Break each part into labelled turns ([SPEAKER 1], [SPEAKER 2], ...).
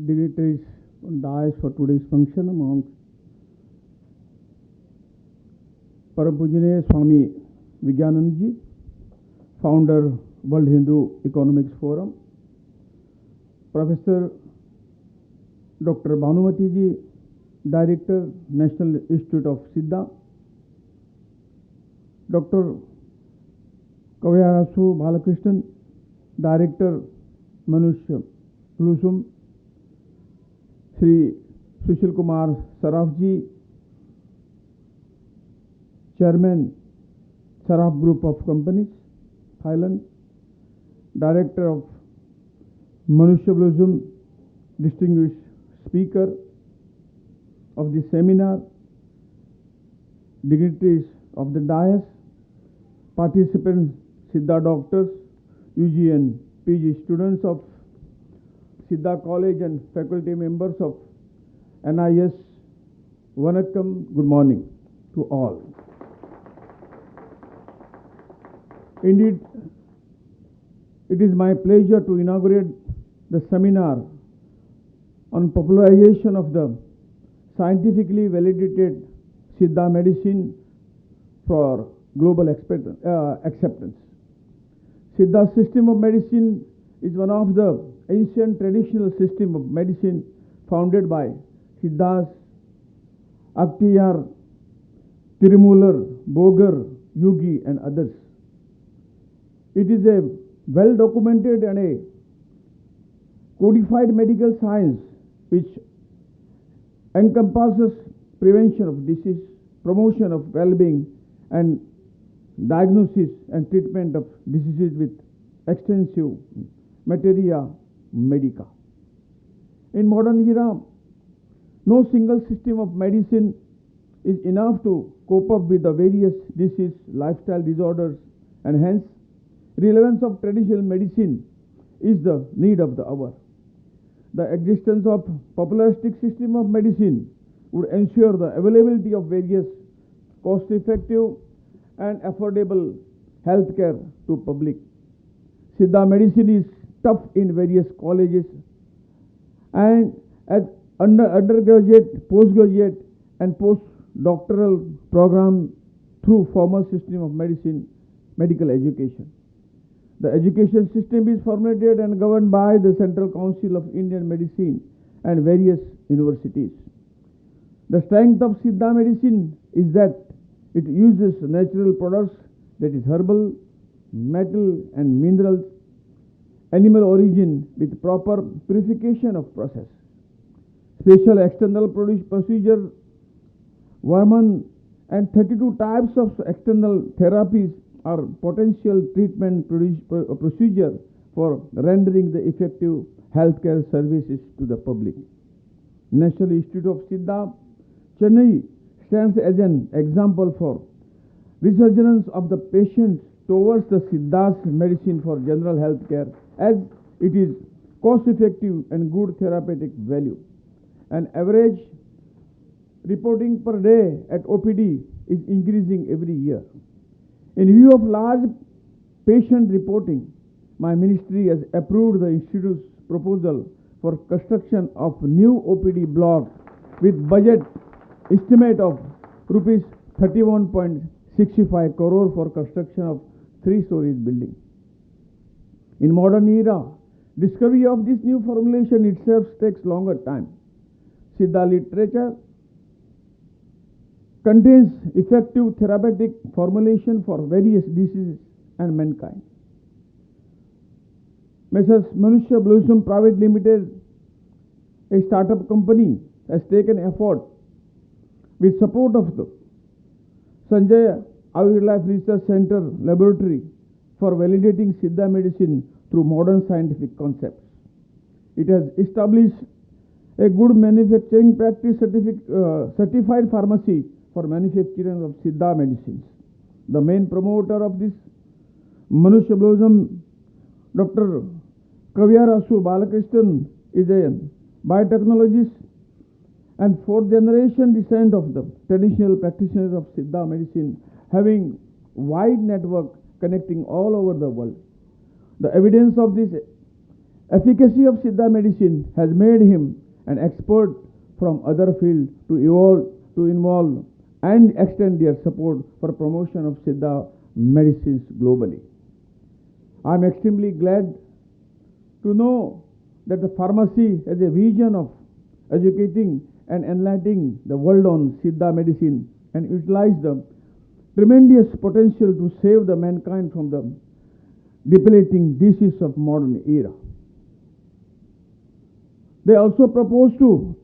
[SPEAKER 1] dignitaries on dais for today's function among Param Pujaniya Swami Vigyanand Ji, founder World Hindu Economics Forum, Professor Dr. Bhanumati Ji, Director, National Institute of Siddha, Dr. Kavyarasu Balakrishnan, Director, Manushya Blusum, Sri Sushil Kumar Saraf Ji, Chairman, Saraf Group of Companies, Thailand, Director of Manushya Blusum, distinguished speaker of the seminar, dignitaries of the dais, participants, Siddha doctors, UG and PG students of Siddha College and faculty members of NIS, Vanakkam, good morning to all. Indeed, it is my pleasure to inaugurate the seminar on popularization of the scientifically validated Siddha medicine for global acceptance. Siddha system of medicine is one of the ancient traditional system of medicine founded by Siddhas, Aktiyar, Tirumular, Bogar, Yogi and others. It is a well documented and a codified medical science which encompasses prevention of disease, promotion of well-being and diagnosis and treatment of diseases with extensive materia medica. In modern era, no single system of medicine is enough to cope up with the various disease, lifestyle disorders, and hence relevance of traditional medicine is the need of the hour. The existence of popularistic system of medicine would ensure the availability of various cost-effective and affordable healthcare to public. Siddha medicine is taught in various colleges and as undergraduate, postgraduate and postdoctoral program through formal system of medicine, medical education. The education system is formulated and governed by the Central Council of Indian Medicine and various universities. The strength of Siddha medicine is that it uses natural products, that is herbal, metal and minerals, animal origin with proper purification of process. Special external procedure, Varman and 32 types of external therapies are potential treatment procedure for rendering the effective healthcare services to the public. National Institute of Siddha, Chennai stands as an example for resurgence of the patients towards the Siddha's medicine for general health care as it is cost effective and good therapeutic value. An average reporting per day at OPD is increasing every year. In view of large patient reporting, my ministry has approved the Institute's proposal for construction of new OPD block with budget estimate of rupees 31.65 crore for construction of 3-story building. In modern era, discovery of this new formulation itself takes longer time. Siddha literature contains effective therapeutic formulation for various diseases and mankind. Messrs. Manushya Blusum Private Limited, a startup company, has taken effort with support of the Sanjay Wildlife Research Center Laboratory for validating Siddha medicine through modern scientific concepts. It has established a good manufacturing practice certified pharmacy for manufacturing of Siddha medicines. The main promoter of this Manushya Blusum, Dr. Kavyarasu Balakrishnan, is a biotechnologist and fourth generation descent of the traditional practitioners of Siddha medicine, having wide network connecting all over the world. The evidence of this Efficacy of Siddha medicine has made him an expert from other fields to involve and extend their support for promotion of Siddha medicines globally. I am extremely glad to know that the pharmacy has a vision of educating and enlightening the world on Siddha medicine and utilize the tremendous potential to save the mankind from the debilitating disease of modern era. They also propose to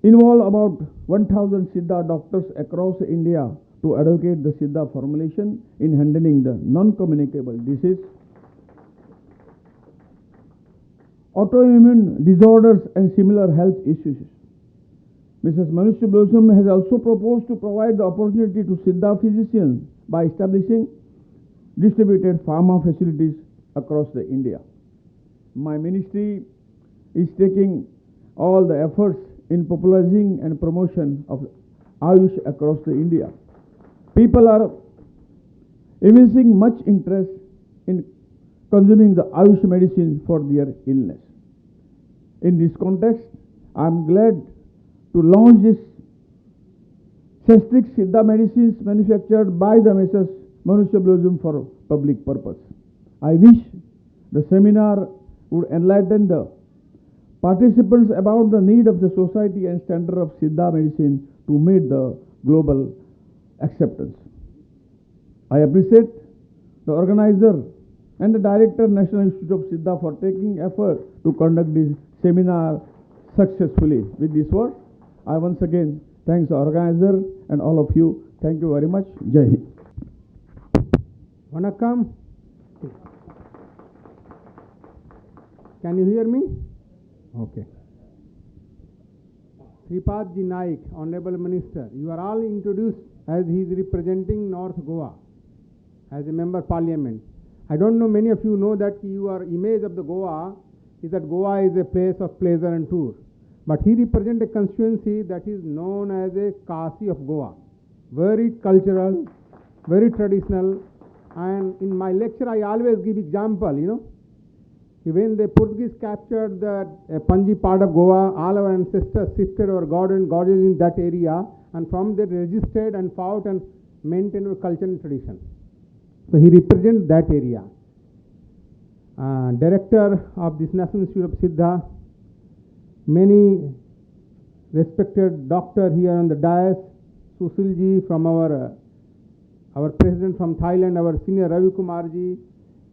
[SPEAKER 1] involve about 1,000 Siddha doctors across India to advocate the Siddha formulation in handling the non-communicable disease, autoimmune disorders and similar health issues. Mrs. Manushya Blossom has also proposed to provide the opportunity to Siddha physicians by establishing distributed pharma facilities across the India. My ministry is taking all the efforts in popularizing and promotion of Ayush across the India. People are evincing much interest in consuming the Ayush medicine for their illness. In this context, I am glad to launch this Shastric Siddha medicines manufactured by the Mrs. Manushya Blossom for public purpose. I wish the seminar would enlighten the participants about the need of the society and standard of Siddha medicine to meet the global acceptance. I appreciate the organizer and the director, National Institute of Siddha, for taking effort to conduct this seminar successfully. With this word, I once again thank the organizer and all of you. Thank you very much. Jai Hind.
[SPEAKER 2] Vanakkam. Can you hear me? Okay. Sripad Ji Naik, Honorable Minister, you are all introduced as he is representing North Goa as a member parliament. I don't know, many of you know that your image of the Goa is that Goa is a place of pleasure and tour. But he represents a constituency that is known as a Kasi of Goa. Very cultural, very traditional. And in my lecture, I always give example, when the Portuguese captured the Panji part of Goa, all our ancestors shifted our god and goddess in that area, and from there registered and fought and maintained our culture and tradition. So he represents that area. Director of this National Institute of Siddha, many respected doctor here on the dais, Susil ji from our president from Thailand, our senior Ravi Kumar ji,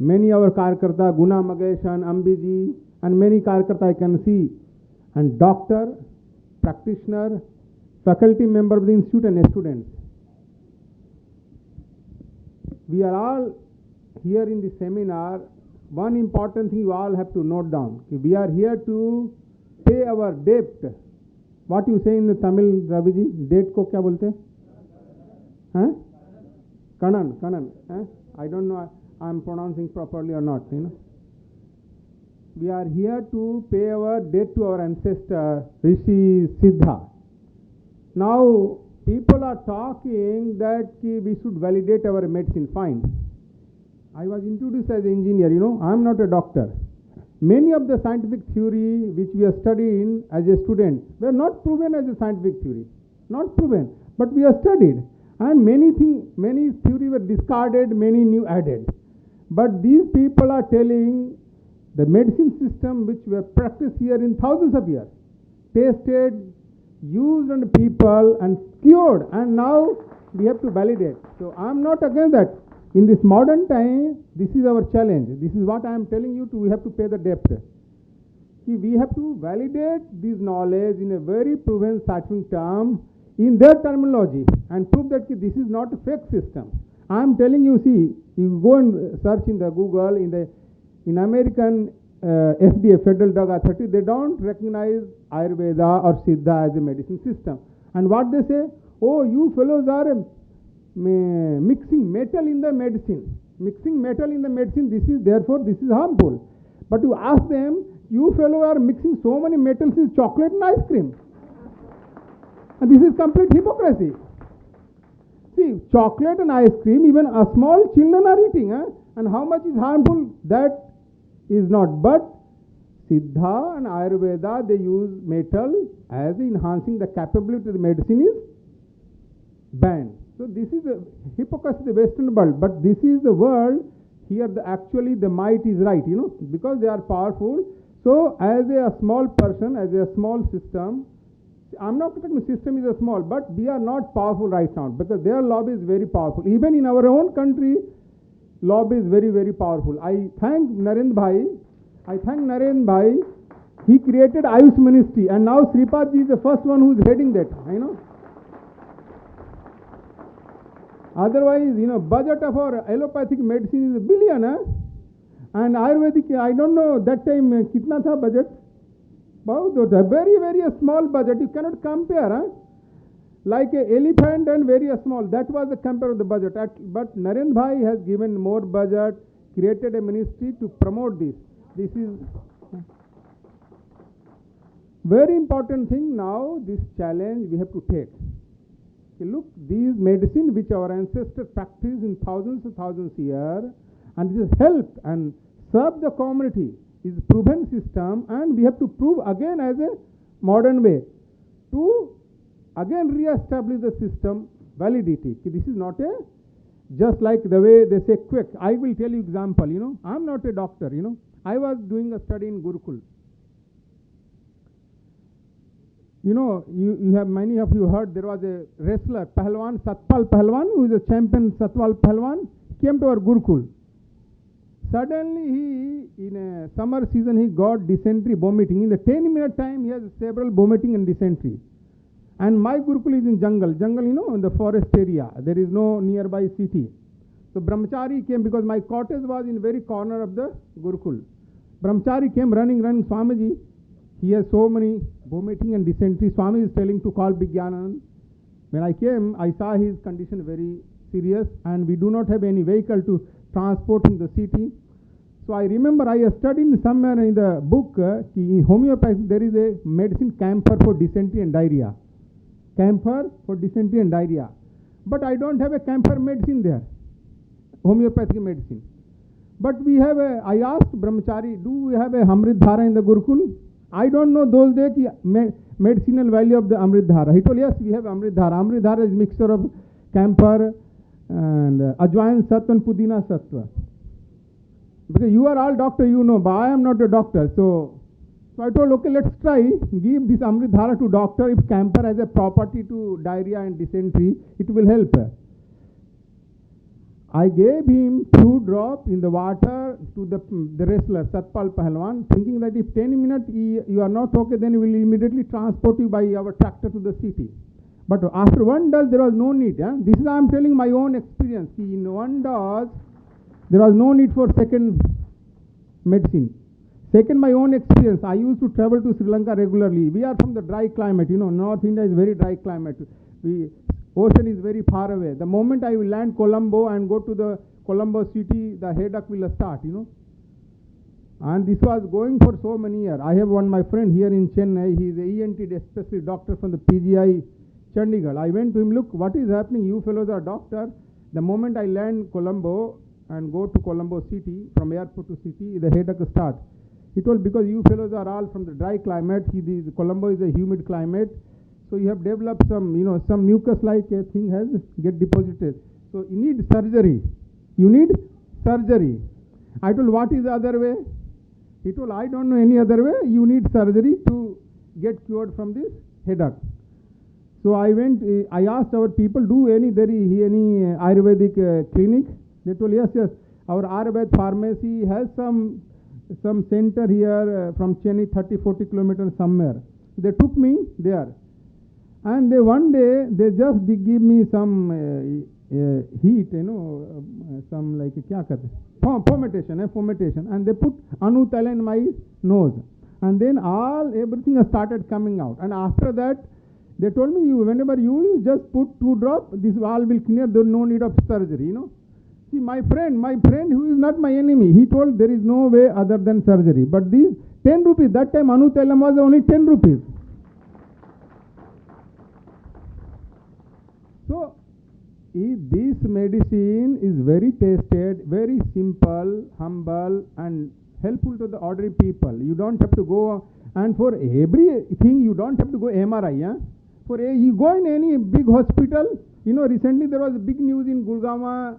[SPEAKER 2] many our Karkarta, Guna Mageshan, Ambi ji, and many Karkarta I can see, and doctor, practitioner, faculty member of the institute and students. We are all here in the seminar. One important thing you all have to note down. We are here to pay our debt. What you say in the Tamil, Ravi ji? Debt ko kya bolte? Huh? Kanan. I don't know I am pronouncing properly or not. We are here to pay our debt to our ancestor, Rishi Siddha. Now, people are talking that we should validate our medicine. Fine. I was introduced as an engineer, I am not a doctor. Many of the scientific theory which we are studying as a student were not proven as a scientific theory. Not proven, but we are studied. And many theory were discarded, many new added. But these people are telling the medicine system which were practiced here in thousands of years, tested, used on people and cured, and now we have to validate. So I am not against that. In this modern time, this is our challenge. This is what I am telling you, we have to pay the debt. We have to validate this knowledge in a very proven scientific term in their terminology and prove that this is not a fake system. I am telling you, you go and search in the Google, in American FDA, Federal Drug Authority, they don't recognize Ayurveda or Siddha as a medicine system. And what they say, oh, you fellows are mixing metal in the medicine. Mixing metal in the medicine, this is harmful. But you ask them, you fellows are mixing so many metals in chocolate and ice cream. And this is complete hypocrisy. See, chocolate and ice cream, even a small children are eating. And how much is harmful, that is not. But Siddha and Ayurveda, they use metal as enhancing the capability of the medicine is banned. So this is a hypocrisy of the Western world, but this is the world here. Actually, the might is right, because they are powerful. So, as a small person, as a small system, I'm not talking system is a small, but we are not powerful right now because their lobby is very powerful. Even in our own country, lobby is very, very powerful. I thank Narendra Bhai. He created Ayush Ministry, and now Sripad ji is the first one who is heading that. Otherwise, budget of our allopathic medicine is $1 billion, and Ayurvedic, I don't know that time kitna tha budget. A very, very small budget. You cannot compare. Like an elephant and very small. That was the compare of the budget. But Narendra Bhai has given more budget, created a ministry to promote this. This is very important thing now. This challenge we have to take. Look, these medicine which our ancestors practiced in thousands years, and this help and serve the community is proven system, and we have to prove again as a modern way to again re-establish the system validity. This is not a just like the way they say quick. I will tell you example. I'm not a doctor. I was doing a study in Gurukul. You have many of you heard there was a wrestler, Pahalwan, Satpal Pahalwan, who is a champion. Satpal Pahalwan came to our Gurukul. Suddenly he, in a summer season, he got dysentery, vomiting. In the 10-minute time, he has several vomiting and dysentery. And my Gurukul is in jungle, in the forest area. There is no nearby city. So Brahmachari came because my cottage was in very corner of the Gurukul. Brahmachari came running, Swamiji. He has so many vomiting and dysentery. Swami is telling to call Vigyananand. When I came, I saw his condition very serious, and we do not have any vehicle to transport in the city. So I remember I studied somewhere in the book, in homeopathy there is a medicine camphor for dysentery and diarrhea. Camphor for dysentery and diarrhea. But I don't have a camphor medicine there, homeopathic medicine. But I asked Brahmachari, do we have a Amritdhara in the Gurukul? I don't know those days medicinal value of the Amritdhara. He told, yes, we have Amritdhara. Amritdhara is mixture of camphor and Ajwain Sattva and Pudina Sattva. Because you are all doctor, but I am not a doctor. So I told, okay, let's try. Give this Amritdhara to doctor. If camphor has a property to diarrhea and dysentery, it will help. I gave him 2 drops in the water to the wrestler, Satpal Pahalwan, thinking that if 10 minutes you are not okay, then we will immediately transport you by our tractor to the city. But after 1 dose, there was no need. This is I am telling my own experience. In 1 dose, there was no need for second medicine. Second, my own experience. I used to travel to Sri Lanka regularly. We are from the dry climate. North India is very dry climate. Ocean is very far away. The moment I will land Colombo and go to the Colombo city, the headache will start, And this was going for so many years. I have my friend here in Chennai. He is a ENT, especially doctor from the PGI Chandigarh. I went to him, look, what is happening? You fellows are doctor. The moment I land Colombo and go to Colombo city, from airport to city, the headache starts. He told, because you fellows are all from the dry climate. Colombo is a humid climate. So you have developed some, some mucus-like thing has get deposited. So you need surgery. You need surgery. I told, what is the other way? He told, I don't know any other way. You need surgery to get cured from this headache. So I asked our people, there is any Ayurvedic clinic? They told, yes. Our Ayurved pharmacy has some center here from Chennai, 30-40 kilometers somewhere. They took me there. And one day, they just give me some heat, some like, fomentation. And they put Anutala in my nose. And then everything has started coming out. And after that, they told me, whenever you just put 2 drops, this all will clear, there is no need of surgery, See, my friend who is not my enemy, he told there is no way other than surgery. But these 10 rupees, that time Anutailam was only 10 rupees. So, this medicine is very tasted, very simple, humble, and helpful to the ordinary people. You don't have to go, and for everything you don't have to go MRI. You go in any big hospital. Recently there was a big news in Gurgaon.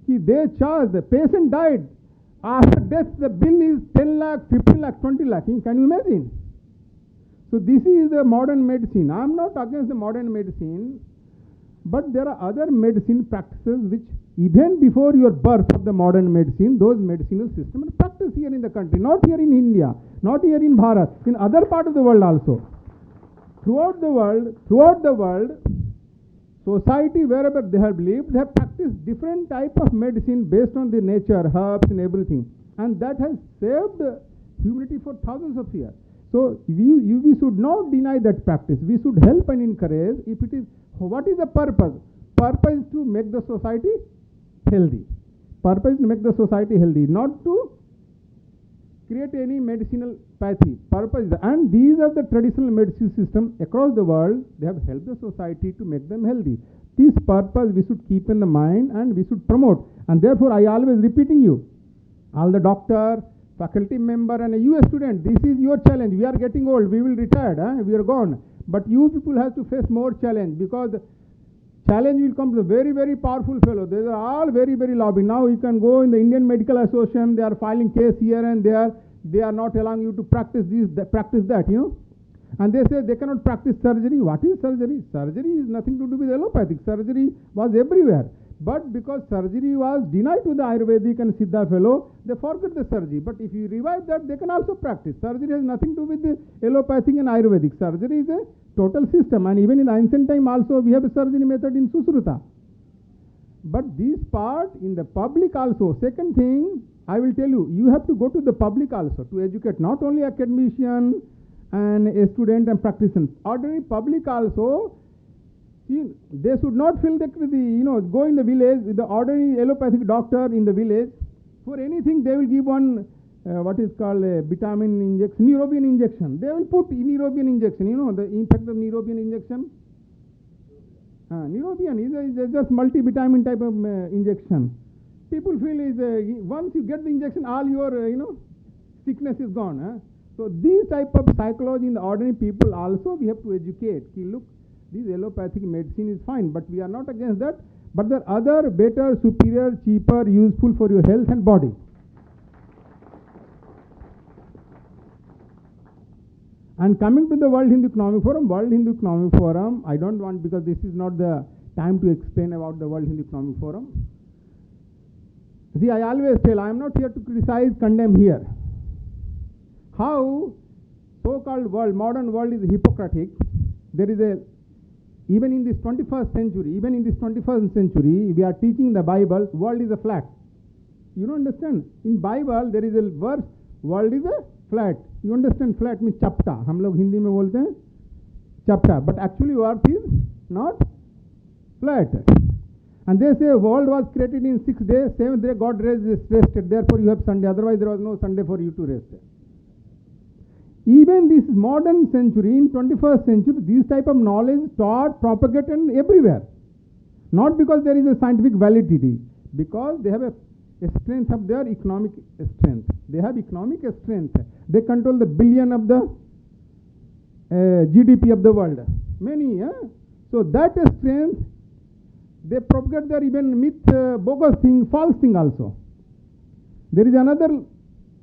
[SPEAKER 2] They charged, the patient died. After death, the bill is 10 lakh, 15 lakh, 20 lakh. Can you imagine? So this is the modern medicine. I am not against the modern medicine, but there are other medicine practices which even before your birth of the modern medicine, those medicinal systems are practiced here in the country, not here in India, not here in Bharat, in other part of the world also. Throughout the world, society wherever they have lived, they have practiced different type of medicine based on the nature, herbs and everything, and that has saved humanity for thousands of years. So we should not deny that practice. We should help and encourage. If it is, what is the purpose? Purpose is to make the society healthy. Purpose is to make the society healthy, not to create any medicinal pathy. Purpose, and these are the traditional medicine system across the world. They have helped the society to make them healthy. This purpose we should keep in the mind and we should promote. And therefore, I always repeating you, all the doctor, faculty member and a US student, this is your challenge. We are getting old, we will retire, we are gone. But you people have to face more challenge, because challenge will come to very, very powerful fellow. They are all very, very lobbying. Now you can go in the Indian Medical Association, they are filing case here and there. They are not allowing you to practice this, practice that, And they say they cannot practice surgery. What is surgery? Surgery is nothing to do with allopathic. Surgery was everywhere. But because surgery was denied to the Ayurvedic and Siddha fellow, they forget the surgery. But if you revive that, they can also practice. Surgery has nothing to do with the allopathic and Ayurvedic. Surgery is a total system. And even in ancient time also, we have a surgery method in Susruta. But this part in the public also. Second thing, I will tell you, you have to go to the public also to educate not only academician and a student and practitioner. Ordinary public also. See, they should not feel that go in the village, the ordinary allopathic doctor in the village, for anything they will give one, what is called a vitamin injection, Neurobion injection. They will put Neurobion injection, the impact of Neurobion injection. Neurobion is just multivitamin type of injection. People feel once you get the injection, all your, sickness is gone. So these type of psychology in the ordinary people also we have to educate. Look, this allopathic medicine is fine, but we are not against that. But there are other better, superior, cheaper, useful for your health and body. And coming to the World Hindu Economic Forum, I don't want, because this is not the time to explain about the World Hindu Economic Forum. See, I always tell, I am not here to criticize, condemn here. How so-called world, modern world is hypocritic. There is even in this 21st century, we are teaching the Bible, world is a flat. You don't understand? In Bible, there is a verse, world is a flat. You understand? Flat means chapta. हम लोग हिंदी में बोलते हैं chapta. But actually, earth is not flat. And they say world was created in 6 days, 7th day God rested. Therefore, you have Sunday. Otherwise, there was no Sunday for you to rest. Even this modern century, in 21st century, this type of knowledge taught, propagated everywhere. Not because there is a scientific validity, because they have a strength of their economic strength. They have economic strength. They control the billion of the GDP of the world. Many, So that strength, they propagate their even myth, bogus thing, false thing also. There is another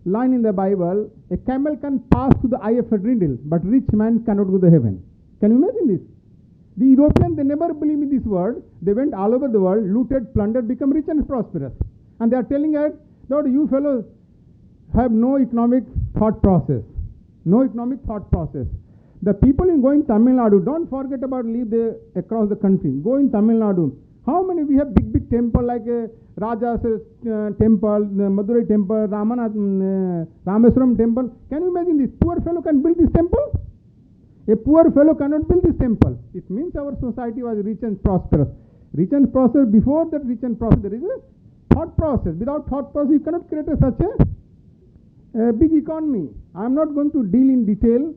[SPEAKER 2] line in the Bible, a camel can pass through the eye of a needle, but rich man cannot go to heaven. Can you imagine this? The Europeans, they never believed in this word. They went all over the world, looted, plundered, become rich and prosperous. And they are telling us, Lord, you fellows have no economic thought process. No economic thought process. The people in going Tamil Nadu, don't forget about across the country. Go in Tamil Nadu. How many we have big temple like Raja's temple, Madurai temple, Rameswaram temple. Can you imagine this? Poor fellow can build this temple? A poor fellow cannot build this temple. It means our society was rich and prosperous. Rich and prosperous, before that rich and prosperous, there is a thought process. Without thought process, you cannot create such a big economy. I am not going to deal in detail.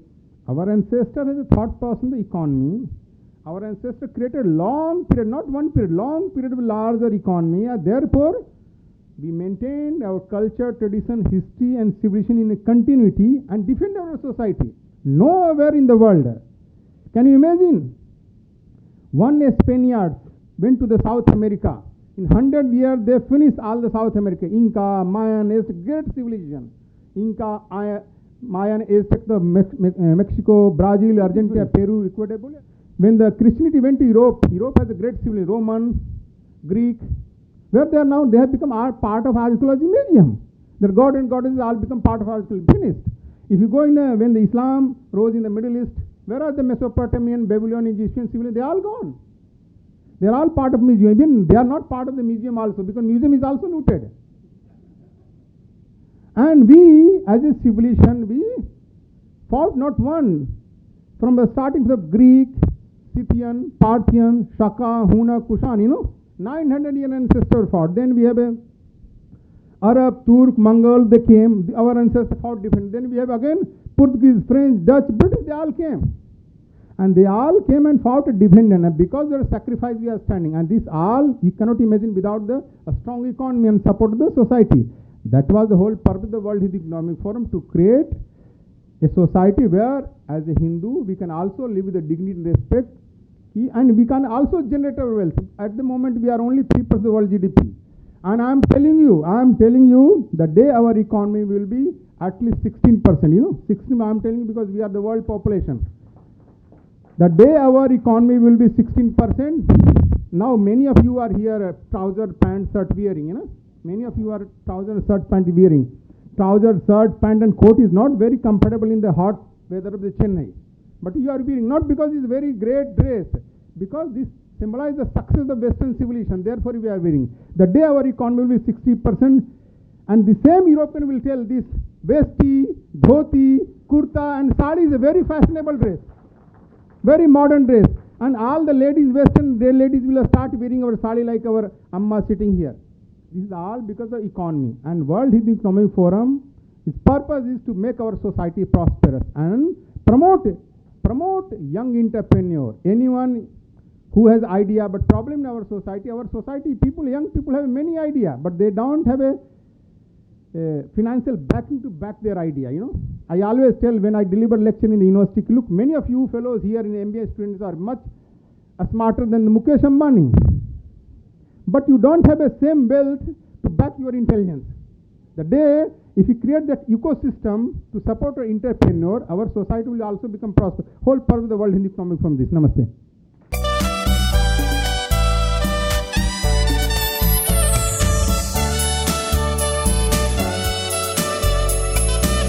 [SPEAKER 2] Our ancestor has a thought process in the economy. Our ancestor created long period, not one period, long period of larger economy. Therefore, we maintain our culture, tradition, history and civilization in a continuity and defend our society. Nowhere in the world. Can you imagine? One Spaniard went to the South America. In 100 years, they finished all the South America. Inca, Mayan, Aztec, great civilization. Inca, Mayan, Aztec, the Mexico, Brazil, Argentina, Peru, Ecuador. When the Christianity went to Europe, Europe has a great civilization, Roman, Greek, where they are now, they have become part of archaeology museum. Their god and goddesses all become part of archaeology. Finished. If you go in, when the Islam rose in the Middle East, where are the Mesopotamian, Babylonian, Egyptian civilizations? They are all gone. They are all part of museum. Even they are not part of the museum also, because museum is also looted. And we, as a civilization, we fought not one. From the starting of Greek, Scythian, Parthian, Shaka, Huna, Kushan, 900-year ancestor fought. Then we have a Arab, Turk, Mongol, they came. Our ancestors fought different. Then we have again Portuguese, French, Dutch, British, they all came. And they all came and fought a defendant. And because of their sacrifice, we are standing. And this all, you cannot imagine without a strong economy and support of the society. That was the whole purpose of the World Economic Forum, to create a society where, as a Hindu, we can also live with a dignity and respect. And we can also generate our wealth. At the moment, we are only 3% of the world GDP. And I am telling you, the day our economy will be at least 16%, 16, I am telling you because we are the world population. The day our economy will be 16%, now many of you are here trouser, pant, shirt wearing, Many of you are trouser, shirt, pant wearing. Trouser, shirt, pant and coat is not very comfortable in the hot weather of the Chennai. But you are wearing, not because it's a very great dress, because this symbolizes the success of Western civilization. Therefore, we are wearing. The day our economy will be 60%, and the same European will tell this vesti, dhoti, kurta and sari is a very fashionable dress, very modern dress. And all the ladies, Western ladies will start wearing our sari like our Amma sitting here. This is all because of economy. And World Economic Forum, its purpose is to make our society prosperous and promote young entrepreneur, anyone who has idea. But problem in our society, young people have many idea, but they don't have a financial backing to back their idea, I always tell when I deliver lecture in the university, look, many of you fellows here in MBA students are much smarter than Mukesh Ambani, but you don't have a same wealth to back your intelligence. The day, if you create that ecosystem to support our entrepreneur, our society will also become prosperous. Whole purpose of the World Economic Forum from this. Namaste.